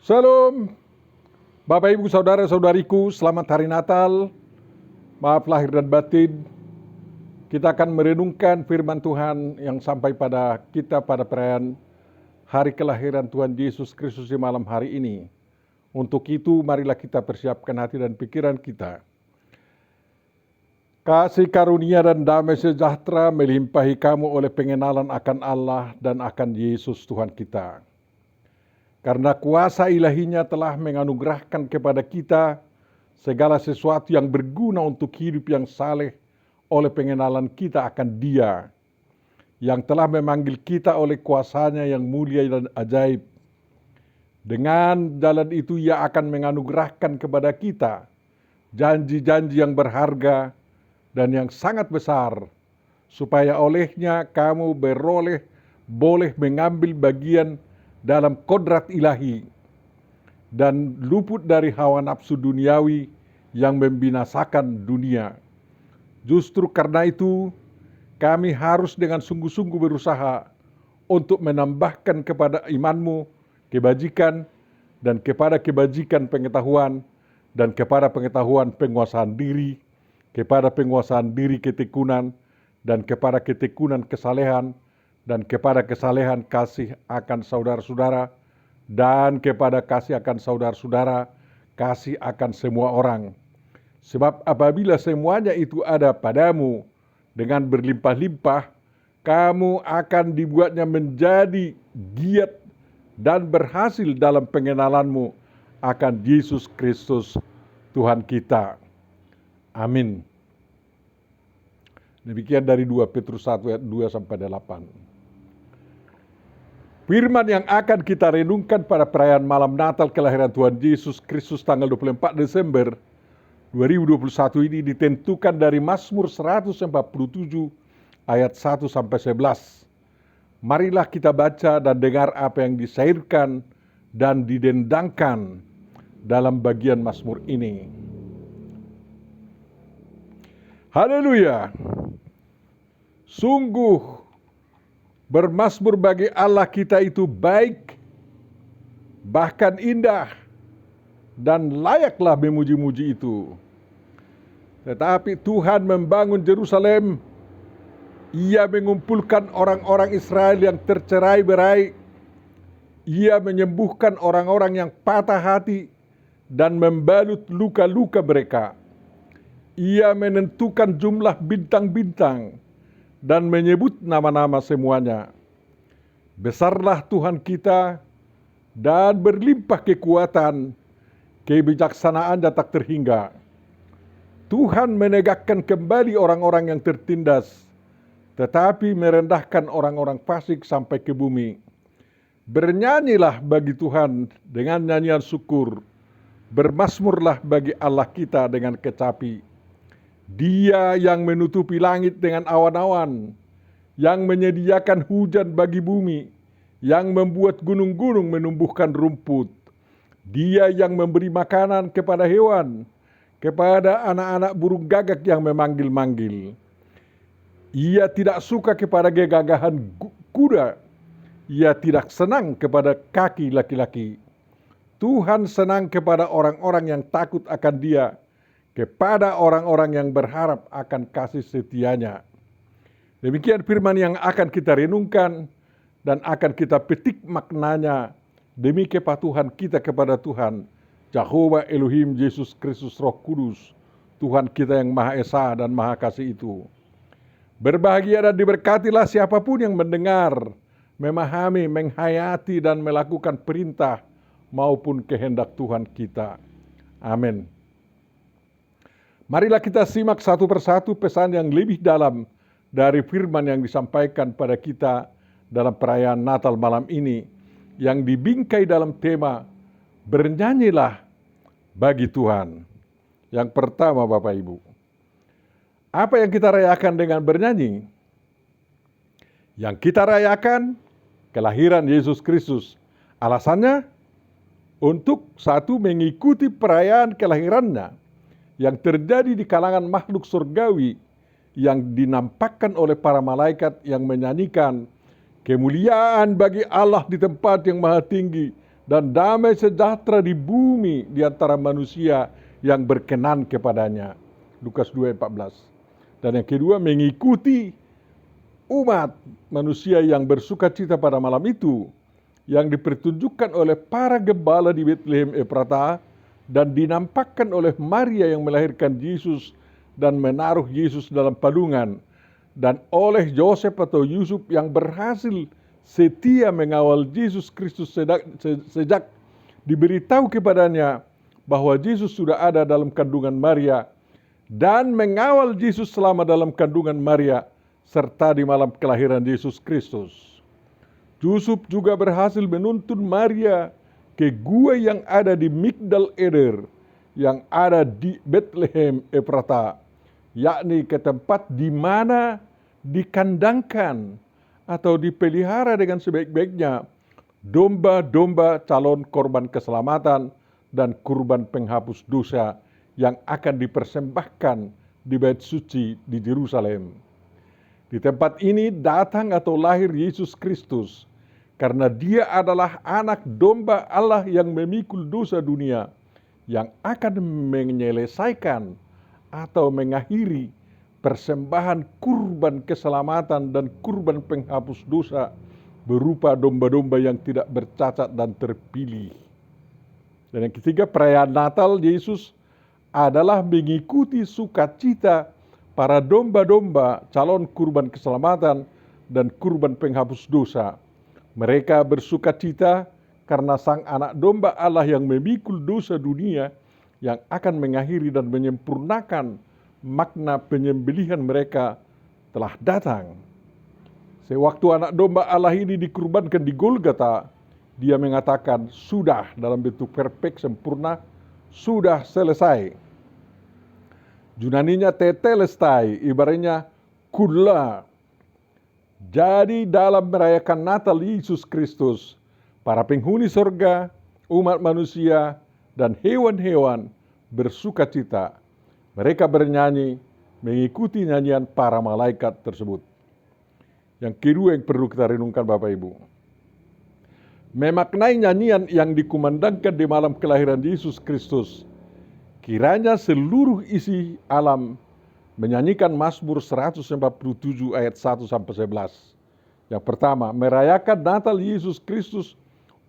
Shalom, Bapak Ibu Saudara-saudariku, selamat hari Natal. Maaf lahir dan batin. Kita akan merenungkan firman Tuhan yang sampai pada kita pada perayaan hari kelahiran Tuhan Yesus Kristus di malam hari ini. Untuk itu marilah kita persiapkan hati dan pikiran kita. Kasih karunia dan damai sejahtera melimpahi kamu oleh pengenalan akan Allah dan akan Yesus Tuhan kita. Karena kuasa ilahinya telah menganugerahkan kepada kita segala sesuatu yang berguna untuk hidup yang saleh oleh pengenalan kita akan Dia, yang telah memanggil kita oleh kuasanya yang mulia dan ajaib. Dengan jalan itu Ia akan menganugerahkan kepada kita janji-janji yang berharga dan yang sangat besar, supaya olehnya kamu boleh mengambil bagian dalam kodrat ilahi dan luput dari hawa nafsu duniawi yang membinasakan dunia. Justru karena itu kami harus dengan sungguh-sungguh berusaha untuk menambahkan kepada imanmu kebajikan, dan kepada kebajikan pengetahuan, dan kepada pengetahuan penguasaan diri, kepada penguasaan diri ketekunan, dan kepada ketekunan kesalehan, dan kepada kesalehan kasih akan saudara-saudara, dan kepada kasih akan saudara-saudara, kasih akan semua orang. Sebab apabila semuanya itu ada padamu dengan berlimpah-limpah, kamu akan dibuatnya menjadi giat dan berhasil dalam pengenalanmu akan Yesus Kristus Tuhan kita. Amin. Demikian dari 2 Petrus 1 ayat 2 sampai 8. Firman yang akan kita renungkan pada perayaan malam Natal kelahiran Tuhan Yesus Kristus tanggal 24 Desember 2021 ini ditentukan dari Mazmur 147 ayat 1 sampai 11. Marilah kita baca dan dengar apa yang disairkan dan didendangkan dalam bagian Mazmur ini. Haleluya! Sungguh bermazmur bagi Allah kita itu baik, bahkan indah, dan layaklah memuji-muji itu. Tetapi Tuhan membangun Yerusalem, Ia mengumpulkan orang-orang Israel yang tercerai-berai, Ia menyembuhkan orang-orang yang patah hati dan membalut luka-luka mereka. Ia menentukan jumlah bintang-bintang dan menyebut nama-nama semuanya. Besarlah Tuhan kita dan berlimpah kekuatan, kebijaksanaan tak terhingga. Tuhan menegakkan kembali orang-orang yang tertindas, tetapi merendahkan orang-orang fasik sampai ke bumi. Bernyanyilah bagi Tuhan dengan nyanyian syukur, bermazmurlah bagi Allah kita dengan kecapi. Dia yang menutupi langit dengan awan-awan, yang menyediakan hujan bagi bumi, yang membuat gunung-gunung menumbuhkan rumput. Dia yang memberi makanan kepada hewan, kepada anak-anak burung gagak yang memanggil-manggil. Ia tidak suka kepada gegagahan kuda, Ia tidak senang kepada kaki laki-laki. Tuhan senang kepada orang-orang yang takut akan Dia, kepada orang-orang yang berharap akan kasih setianya. Demikian firman yang akan kita renungkan dan akan kita petik maknanya demi kepatuhan kita kepada Tuhan, Jehovah Elohim Yesus Kristus Roh Kudus, Tuhan kita yang Maha Esa dan Maha Kasih itu. Berbahagia dan diberkatilah siapapun yang mendengar, memahami, menghayati dan melakukan perintah maupun kehendak Tuhan kita. Amin. Marilah kita simak satu persatu pesan yang lebih dalam dari firman yang disampaikan pada kita dalam perayaan Natal malam ini, yang dibingkai dalam tema bernyanyilah bagi Tuhan. Yang pertama, Bapak Ibu, apa yang kita rayakan dengan bernyanyi? Yang kita rayakan kelahiran Yesus Kristus. Alasannya untuk satu, mengikuti perayaan kelahirannya yang terjadi di kalangan makhluk surgawi yang dinampakkan oleh para malaikat yang menyanyikan kemuliaan bagi Allah di tempat yang maha tinggi dan damai sejahtera di bumi di antara manusia yang berkenan kepadanya. Lukas 2:14. Dan yang kedua, mengikuti umat manusia yang bersukacita pada malam itu, yang dipertunjukkan oleh para gembala di Bethlehem Efrata dan dinampakkan oleh Maria yang melahirkan Yesus dan menaruh Yesus dalam palungan, dan oleh Yosef atau Yusuf yang berhasil setia mengawal Yesus Kristus sejak diberitahu kepadanya bahwa Yesus sudah ada dalam kandungan Maria, dan mengawal Yesus selama dalam kandungan Maria serta di malam kelahiran Yesus Kristus. Yusuf juga berhasil menuntun Maria ke gua yang ada di Migdal Eder yang ada di Bethlehem Efrata, yakni ke tempat di mana dikandangkan atau dipelihara dengan sebaik-baiknya domba-domba calon korban keselamatan dan kurban penghapus dosa yang akan dipersembahkan di Bait Suci di Yerusalem. Di tempat ini datang atau lahir Yesus Kristus, karena dia adalah anak domba Allah yang memikul dosa dunia, yang akan menyelesaikan atau mengakhiri persembahan kurban keselamatan dan kurban penghapus dosa berupa domba-domba yang tidak bercacat dan terpilih. Dan yang ketiga, perayaan Natal Yesus adalah mengikuti sukacita para domba-domba calon kurban keselamatan dan kurban penghapus dosa. Mereka bersukacita karena sang anak domba Allah yang memikul dosa dunia yang akan mengakhiri dan menyempurnakan makna penyembelihan mereka telah datang. Sewaktu anak domba Allah ini dikurbankan di Golgota, dia mengatakan sudah, dalam bentuk perfect sempurna, sudah selesai. Yunaninya tetelestai, ibaratnya kulla. Jadi dalam merayakan Natal Yesus Kristus, para penghuni sorga, umat manusia, dan hewan-hewan bersukacita. Mereka bernyanyi mengikuti nyanyian para malaikat tersebut. Yang kedua yang perlu kita renungkan Bapak Ibu, memaknai nyanyian yang dikumandangkan di malam kelahiran Yesus Kristus. Kiranya seluruh isi alam menyanyikan Mazmur 147 ayat 1-11. Yang pertama, merayakan Natal Yesus Kristus,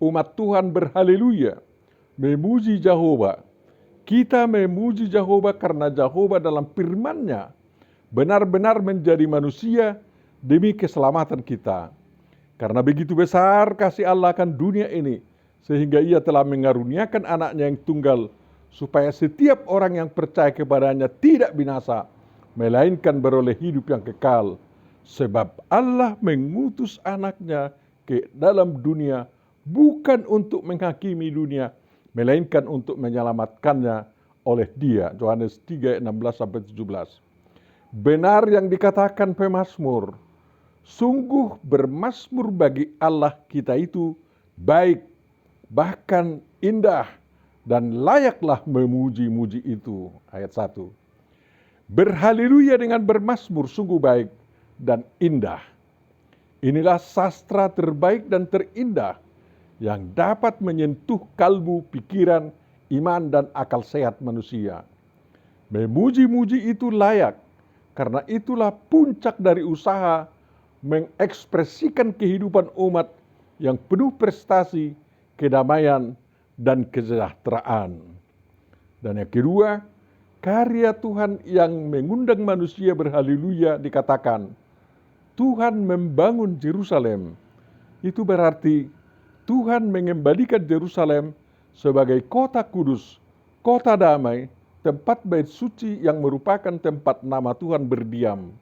umat Tuhan berhaleluya, memuji Jehovah. Kita memuji Jehovah karena Jehovah dalam firman-Nya benar-benar menjadi manusia demi keselamatan kita. Karena begitu besar kasih Allah akan dunia ini, sehingga Ia telah mengaruniakan anaknya yang tunggal, supaya setiap orang yang percaya kepadanya tidak binasa, melainkan beroleh hidup yang kekal. Sebab Allah mengutus anaknya ke dalam dunia, bukan untuk menghakimi dunia, melainkan untuk menyelamatkannya oleh Dia. Yohanes 3:16-17. Benar yang dikatakan pemazmur, sungguh bermazmur bagi Allah kita itu baik, bahkan indah, dan layaklah memuji-muji itu. Ayat 1. Berhaleluya dengan bermazmur sungguh baik dan indah. Inilah sastra terbaik dan terindah yang dapat menyentuh kalbu, pikiran, iman, dan akal sehat manusia. Memuji-muji itu layak, karena itulah puncak dari usaha mengekspresikan kehidupan umat yang penuh prestasi, kedamaian, dan kesejahteraan. Dan yang kedua, karya Tuhan yang mengundang manusia berhaleluya dikatakan, Tuhan membangun Yerusalem. Itu berarti Tuhan mengembalikan Yerusalem sebagai kota kudus, kota damai, tempat bait suci yang merupakan tempat nama Tuhan berdiam.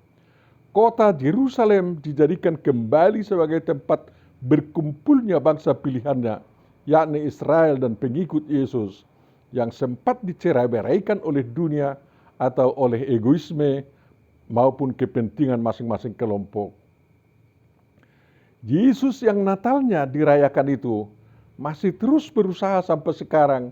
Kota Yerusalem dijadikan kembali sebagai tempat berkumpulnya bangsa pilihannya, yakni Israel dan pengikut Yesus, yang sempat dicerai-beraikan oleh dunia atau oleh egoisme maupun kepentingan masing-masing kelompok. Yesus yang Natalnya dirayakan itu masih terus berusaha sampai sekarang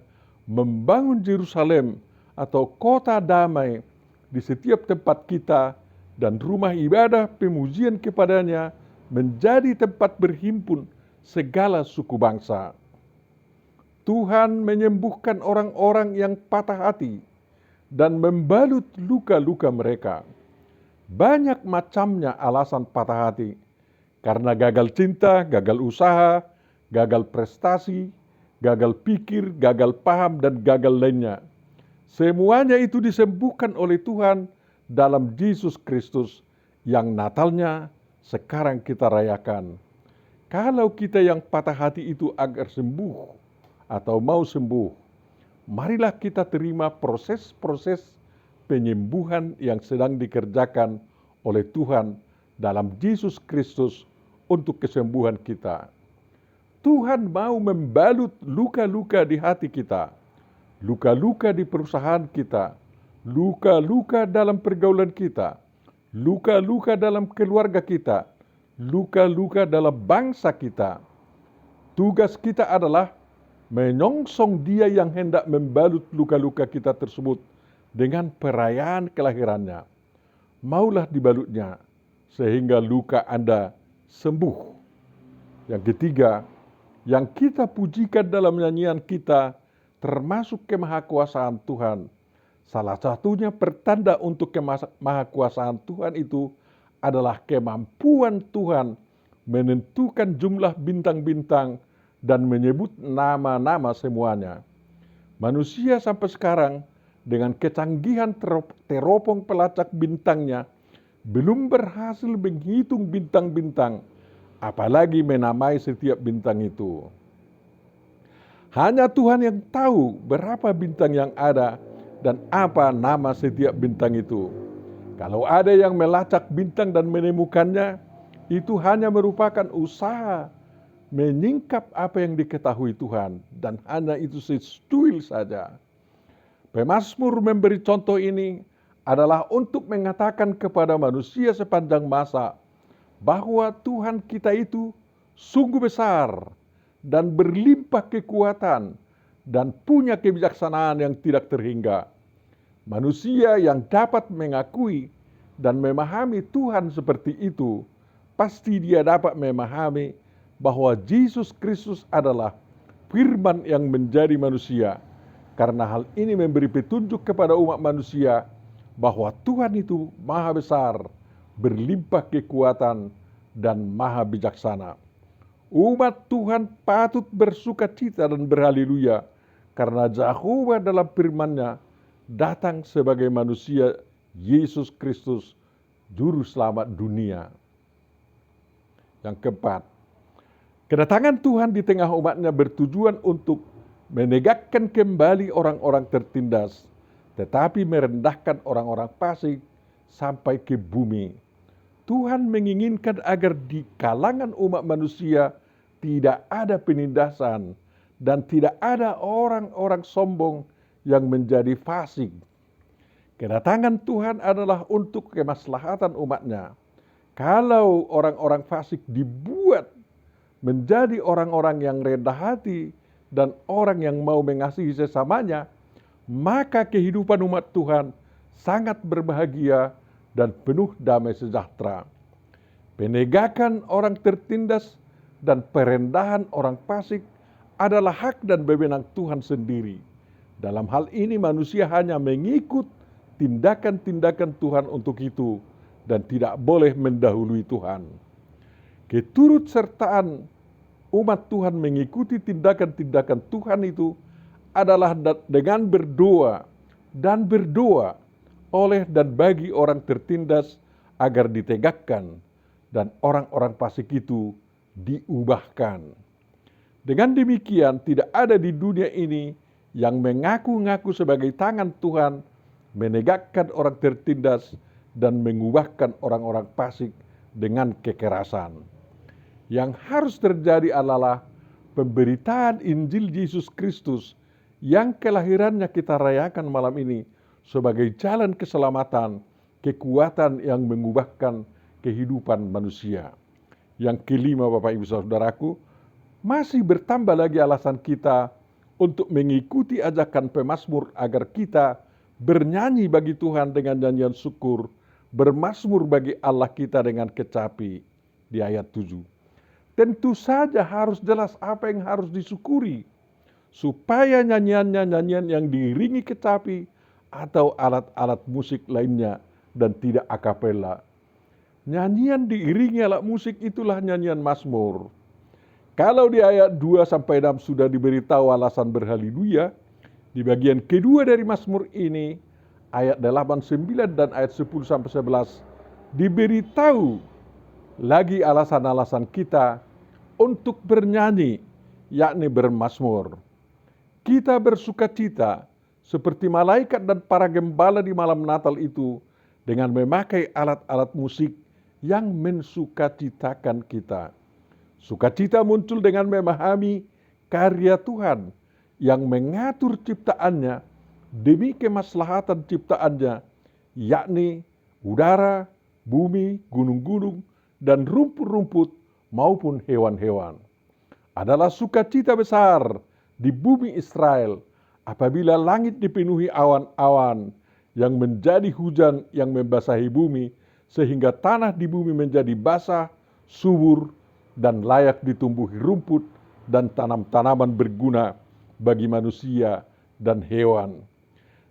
membangun Yerusalem atau kota damai di setiap tempat kita, dan rumah ibadah pemujian kepadanya menjadi tempat berhimpun segala suku bangsa. Tuhan menyembuhkan orang-orang yang patah hati dan membalut luka-luka mereka. Banyak macamnya alasan patah hati, karena gagal cinta, gagal usaha, gagal prestasi, gagal pikir, gagal paham, dan gagal lainnya. Semuanya itu disembuhkan oleh Tuhan dalam Yesus Kristus yang Natalnya sekarang kita rayakan. Kalau kita yang patah hati itu agar sembuh atau mau sembuh, marilah kita terima proses-proses penyembuhan yang sedang dikerjakan oleh Tuhan dalam Yesus Kristus untuk kesembuhan kita. Tuhan mau membalut luka-luka di hati kita, luka-luka di perusahaan kita, luka-luka dalam pergaulan kita, luka-luka dalam keluarga kita, luka-luka dalam bangsa kita. Tugas kita adalah menyongsong Dia yang hendak membalut luka-luka kita tersebut dengan perayaan kelahirannya. Maulah dibalutnya sehingga luka Anda sembuh. Yang ketiga, yang kita pujikan dalam nyanyian kita termasuk kemahakuasaan Tuhan. Salah satunya pertanda untuk kemahakuasaan Tuhan itu adalah kemampuan Tuhan menentukan jumlah bintang-bintang dan menyebut nama-nama semuanya. Manusia sampai sekarang dengan kecanggihan teropong pelacak bintangnya belum berhasil menghitung bintang-bintang, apalagi menamai setiap bintang itu. Hanya Tuhan yang tahu berapa bintang yang ada dan apa nama setiap bintang itu. Kalau ada yang melacak bintang dan menemukannya, itu hanya merupakan usaha menyingkap apa yang diketahui Tuhan, dan hanya itu secuil saja. Pemazmur memberi contoh ini adalah untuk mengatakan kepada manusia sepanjang masa bahwa Tuhan kita itu sungguh besar dan berlimpah kekuatan dan punya kebijaksanaan yang tidak terhingga. Manusia yang dapat mengakui dan memahami Tuhan seperti itu, pasti dia dapat memahami bahwa Yesus Kristus adalah firman yang menjadi manusia. Karena hal ini memberi petunjuk kepada umat manusia bahwa Tuhan itu maha besar, berlimpah kekuatan, dan maha bijaksana. Umat Tuhan patut bersuka cita dan berhaleluya karena Jehovah dalam firman-Nya datang sebagai manusia Yesus Kristus, juru selamat dunia. Yang keempat, kedatangan Tuhan di tengah umat-Nya bertujuan untuk menegakkan kembali orang-orang tertindas, tetapi merendahkan orang-orang fasik sampai ke bumi. Tuhan menginginkan agar di kalangan umat manusia tidak ada penindasan dan tidak ada orang-orang sombong yang menjadi fasik. Kedatangan Tuhan adalah untuk kemaslahatan umat-Nya. Kalau orang-orang fasik dibuat menjadi orang-orang yang rendah hati dan orang yang mau mengasihi sesamanya, maka kehidupan umat Tuhan sangat berbahagia dan penuh damai sejahtera. Penegakan orang tertindas dan perendahan orang fasik adalah hak dan wewenang Tuhan sendiri. Dalam hal ini manusia hanya mengikut tindakan-tindakan Tuhan untuk itu dan tidak boleh mendahului Tuhan. Keturutsertaan umat Tuhan mengikuti tindakan-tindakan Tuhan itu adalah dengan berdoa oleh dan bagi orang tertindas agar ditegakkan dan orang-orang fasik itu diubahkan. Dengan demikian tidak ada di dunia ini yang mengaku-ngaku sebagai tangan Tuhan menegakkan orang tertindas dan mengubahkan orang-orang fasik dengan kekerasan. Yang harus terjadi adalah pemberitaan Injil Yesus Kristus yang kelahirannya kita rayakan malam ini sebagai jalan keselamatan, kekuatan yang mengubahkan kehidupan manusia. Yang kelima, Bapak Ibu Saudaraku, masih bertambah lagi alasan kita untuk mengikuti ajakan pemazmur agar kita bernyanyi bagi Tuhan dengan nyanyian syukur, bermazmur bagi Allah kita dengan kecapi di ayat 7. Tentu saja harus jelas apa yang harus disyukuri. supaya nyanyiannya nyanyian yang diiringi kecapi atau alat-alat musik lainnya dan tidak akapela. Nyanyian diiringi alat musik itulah nyanyian Mazmur. Kalau di ayat 2-6 sudah diberitahu alasan berhaleluya, di bagian kedua dari Mazmur ini, ayat 8-9 dan ayat 10-11, diberitahu lagi alasan-alasan kita untuk bernyanyi, yakni bermazmur. Kita bersukacita seperti malaikat dan para gembala di malam Natal itu dengan memakai alat-alat musik yang mensukacitakan kita. Sukacita muncul dengan memahami karya Tuhan yang mengatur ciptaannya demi kemaslahatan ciptaannya, yakni udara, bumi, gunung-gunung, dan rumput-rumput maupun hewan-hewan. Adalah sukacita besar di bumi Israel apabila langit dipenuhi awan-awan yang menjadi hujan yang membasahi bumi sehingga tanah di bumi menjadi basah, subur, dan layak ditumbuhi rumput dan tanam-tanaman berguna bagi manusia dan hewan.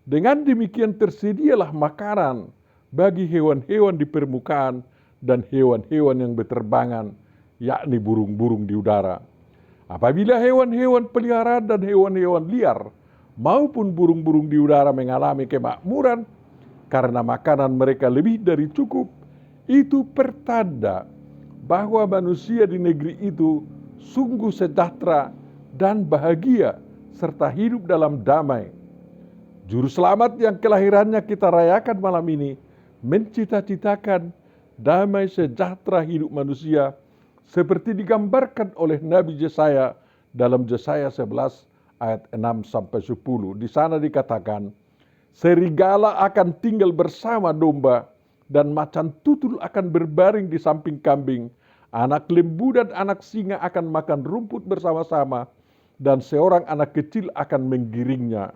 Dengan demikian tersedialah makanan bagi hewan-hewan di permukaan dan hewan-hewan yang berterbangan, yakni burung-burung di udara. Apabila hewan-hewan peliharaan dan hewan-hewan liar maupun burung-burung di udara mengalami kemakmuran karena makanan mereka lebih dari cukup, itu pertanda bahwa manusia di negeri itu sungguh sejahtera dan bahagia serta hidup dalam damai. Juru selamat yang kelahirannya kita rayakan malam ini mencita-citakan damai sejahtera hidup manusia seperti digambarkan oleh Nabi Yesaya dalam Yesaya 11 ayat 6-10. Di sana dikatakan, serigala akan tinggal bersama domba dan macan tutul akan berbaring di samping kambing. Anak lembu dan anak singa akan makan rumput bersama-sama dan seorang anak kecil akan menggiringnya.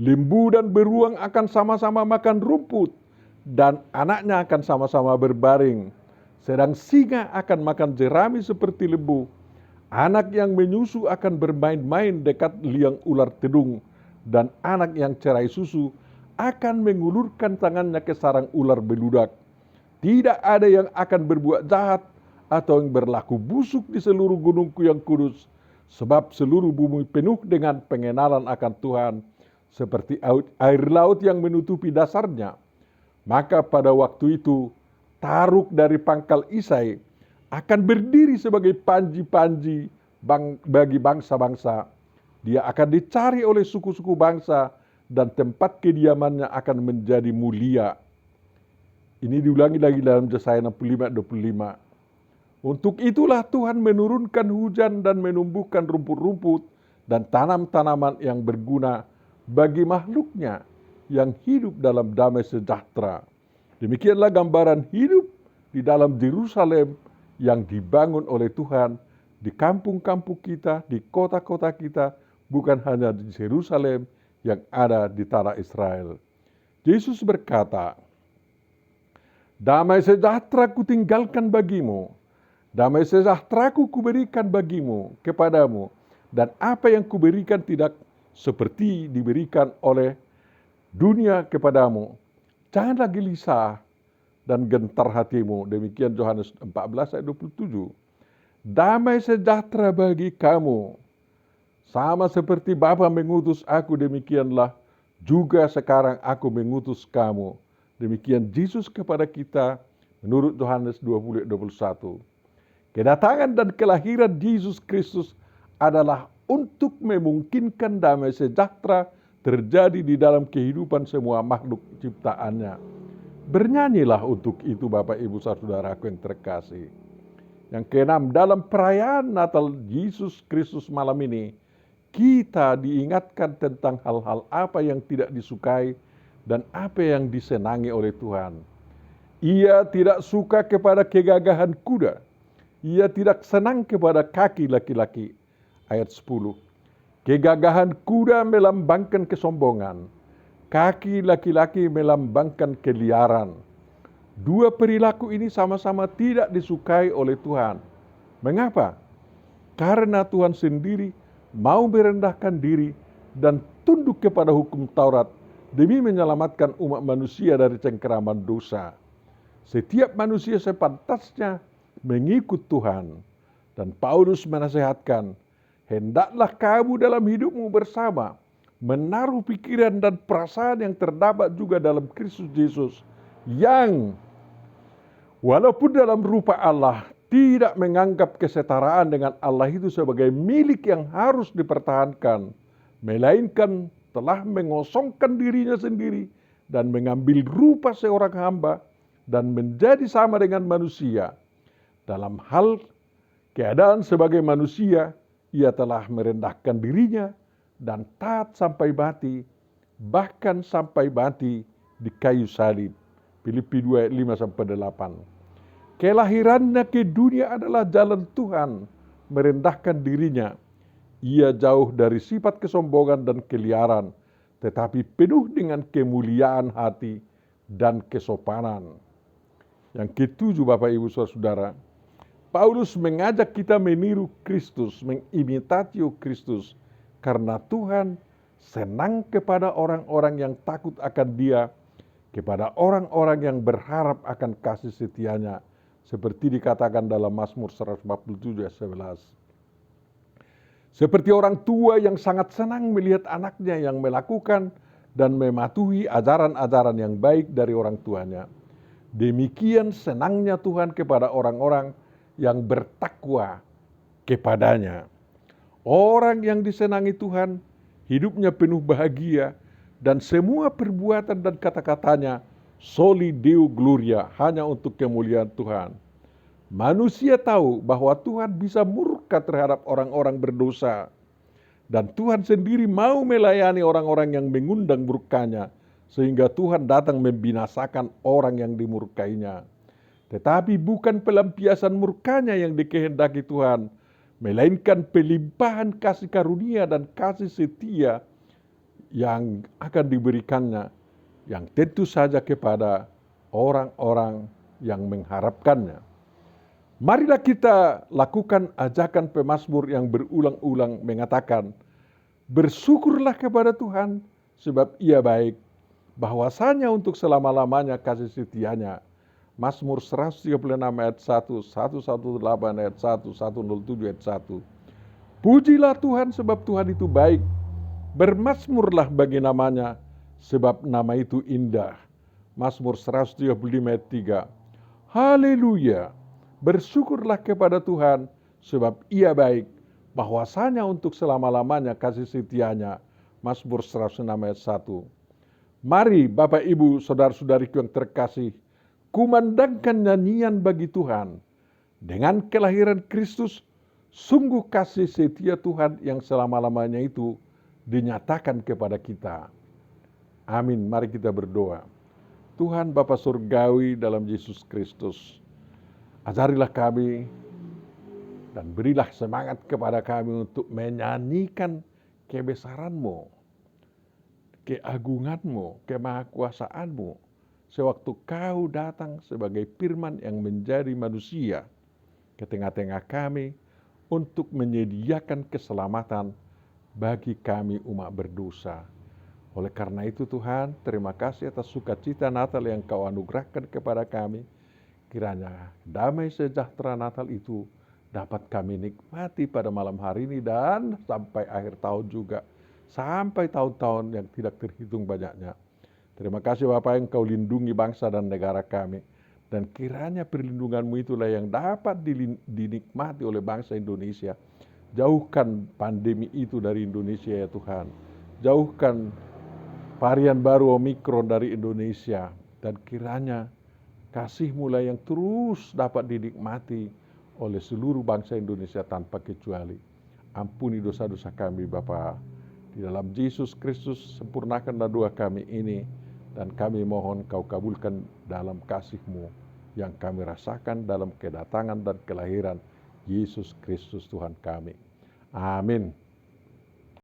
Lembu dan beruang akan sama-sama makan rumput dan anaknya akan sama-sama berbaring. Sedang singa akan makan jerami seperti lembu. Anak yang menyusu akan bermain-main dekat liang ular tedung dan anak yang cerai susu akan mengulurkan tangannya ke sarang ular beludak. Tidak ada yang akan berbuat jahat atau yang berlaku busuk di seluruh gunungku yang kudus, sebab seluruh bumi penuh dengan pengenalan akan Tuhan, seperti air laut yang menutupi dasarnya. Maka pada waktu itu, Taruk dari pangkal Isai akan berdiri sebagai panji-panji bagi bangsa-bangsa. Dia akan dicari oleh suku-suku bangsa dan tempat kediamannya akan menjadi mulia. Ini diulangi lagi dalam Yesaya 65:25. Untuk itulah Tuhan menurunkan hujan dan menumbuhkan rumput-rumput dan tanam-tanaman yang berguna bagi makhluknya yang hidup dalam damai sejahtera. Demikianlah gambaran hidup di dalam Yerusalem yang dibangun oleh Tuhan di kampung-kampung kita, di kota-kota kita, bukan hanya di Yerusalem yang ada di tanah Israel. Yesus berkata, damai sejahtera kutinggalkan bagimu, damai sejahtera kuberikan bagimu, kepadamu, dan apa yang kuberikan tidak seperti diberikan oleh dunia kepadamu. Janganlah gelisah dan gentar hatimu. Demikian Yohanes 14 ayat 27. Damai sejahtera bagi kamu. Sama seperti Bapa mengutus aku, demikianlah juga sekarang aku mengutus kamu. Demikian Yesus kepada kita menurut Yohanes 20 ayat 21. Kedatangan dan kelahiran Yesus Kristus adalah untuk memungkinkan damai sejahtera terjadi di dalam kehidupan semua makhluk ciptaannya. Bernyanyilah untuk itu Bapak Ibu Saudaraku yang terkasih. Yang keenam, dalam perayaan Natal Yesus Kristus malam ini, kita diingatkan tentang hal-hal apa yang tidak disukai dan apa yang disenangi oleh Tuhan. Ia tidak suka kepada kegagahan kuda. Ia tidak senang kepada kaki laki-laki. Ayat 10. Kegagahan kuda melambangkan kesombongan. Kaki laki-laki melambangkan keliaran. Dua perilaku ini sama-sama tidak disukai oleh Tuhan. Mengapa? Karena Tuhan sendiri mau merendahkan diri dan tunduk kepada hukum Taurat demi menyelamatkan umat manusia dari cengkeraman dosa. Setiap manusia sepantasnya mengikut Tuhan. Dan Paulus menasihatkan, hendaklah kamu dalam hidupmu bersama menaruh pikiran dan perasaan yang terdapat juga dalam Kristus Yesus, yang walaupun dalam rupa Allah tidak menganggap kesetaraan dengan Allah itu sebagai milik yang harus dipertahankan, melainkan telah mengosongkan dirinya sendiri dan mengambil rupa seorang hamba dan menjadi sama dengan manusia. Dalam hal keadaan sebagai manusia, ia telah merendahkan dirinya dan taat sampai mati, bahkan sampai mati di kayu salib. Filipi 2 ayat 5-8. Kelahirannya ke dunia adalah jalan Tuhan merendahkan dirinya. Ia jauh dari sifat kesombongan dan keliaran, tetapi penuh dengan kemuliaan hati dan kesopanan. Yang ketujuh, Bapak Ibu Saudara, Paulus mengajak kita meniru Kristus, mengimitasi Kristus, karena Tuhan senang kepada orang-orang yang takut akan Dia, kepada orang-orang yang berharap akan kasih setia-Nya, seperti dikatakan dalam Mazmur 147 ayat 11. Seperti orang tua yang sangat senang melihat anaknya yang melakukan dan mematuhi ajaran-ajaran yang baik dari orang tuanya. Demikian senangnya Tuhan kepada orang-orang yang bertakwa kepadanya. Orang yang disenangi Tuhan, hidupnya penuh bahagia, dan semua perbuatan dan kata-katanya soli Deo Gloria, hanya untuk kemuliaan Tuhan. Manusia tahu bahwa Tuhan bisa murka terhadap orang-orang berdosa, dan Tuhan sendiri mau melayani orang-orang yang mengundang murkanya, sehingga Tuhan datang membinasakan orang yang dimurkainya. Tetapi bukan pelampiasan murkanya yang dikehendaki Tuhan, melainkan pelimpahan kasih karunia dan kasih setia yang akan diberikannya, yang tentu saja kepada orang-orang yang mengharapkannya. Marilah kita lakukan ajakan pemazmur yang berulang-ulang mengatakan, bersyukurlah kepada Tuhan sebab Ia baik, bahwasanya untuk selama-lamanya kasih setia-Nya. Mazmur 136 ayat 1, 118 ayat 1, 107 ayat 1. Pujilah Tuhan sebab Tuhan itu baik. Bermazmurlah bagi namanya sebab nama itu indah. Mazmur 135 ayat 3. Haleluya. Bersyukurlah kepada Tuhan sebab Ia baik, bahwasanya untuk selama-lamanya kasih setia-Nya. Mazmur 106 ayat 1. Mari Bapak Ibu saudara-saudariku yang terkasih, kumandangkan nyanyian bagi Tuhan. Dengan kelahiran Kristus, sungguh kasih setia Tuhan yang selama-lamanya itu dinyatakan kepada kita. Amin. Mari kita berdoa. Tuhan Bapa Surgawi dalam Yesus Kristus, ajarilah kami dan berilah semangat kepada kami untuk menyanyikan kebesaran-Mu, keagungan-Mu, kemahakuasaan-Mu, sewaktu Kau datang sebagai firman yang menjadi manusia ke tengah-tengah kami untuk menyediakan keselamatan bagi kami umat berdosa. Oleh karena itu Tuhan, terima kasih atas sukacita Natal yang Kau anugerahkan kepada kami. Kiranya damai sejahtera Natal itu dapat kami nikmati pada malam hari ini dan sampai akhir tahun juga, sampai tahun-tahun yang tidak terhitung banyaknya. Terima kasih Bapak yang Kau lindungi bangsa dan negara kami. Dan kiranya perlindungan-Mu itulah yang dapat dinikmati oleh bangsa Indonesia. Jauhkan pandemi itu dari Indonesia ya Tuhan. Jauhkan varian baru Omikron dari Indonesia. Dan kiranya kasih-Mu lah yang terus dapat dinikmati oleh seluruh bangsa Indonesia tanpa kecuali. Ampuni dosa-dosa kami Bapa. Di dalam Yesus Kristus sempurnakanlah doa kami ini. Dan kami mohon Kau kabulkan dalam kasih-Mu yang kami rasakan dalam kedatangan dan kelahiran Yesus Kristus Tuhan kami. Amin.